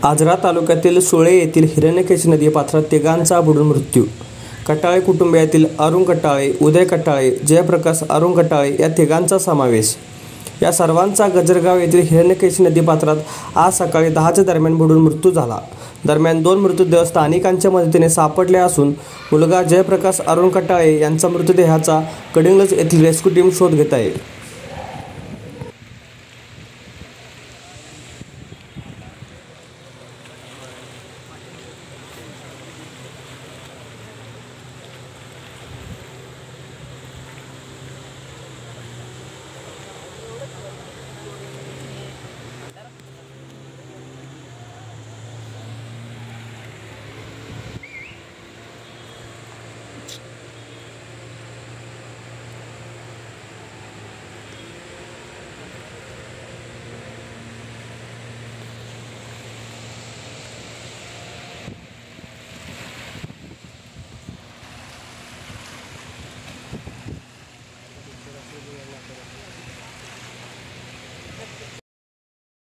आजरा तालुक्यातील सुळे येथील हिरण्यकेशी नदी पात्रात तिघांचा बुडून मृत्यू. कटाळे कुटुंबियातील अरुण कटाळे, उदय कटाळे, जयप्रकाश अरुण कटाळे या तिघांचा समावेश. या सर्वांचा गजरगाव येथील हिरण्यकेशी नदी पात्रात आज सकाळी 10च्या दरम्यान बुडून मृत्यू झाला. दरम्यान 2 मृतदेह स्थानिकांच्या मदतीने सापडले असून मुलगा जयप्रकाश अरुण कटाळे यांचा मृतदेहाचा कडिंग्लज येथील रेस्क्यू टीम शोध घेत आहे.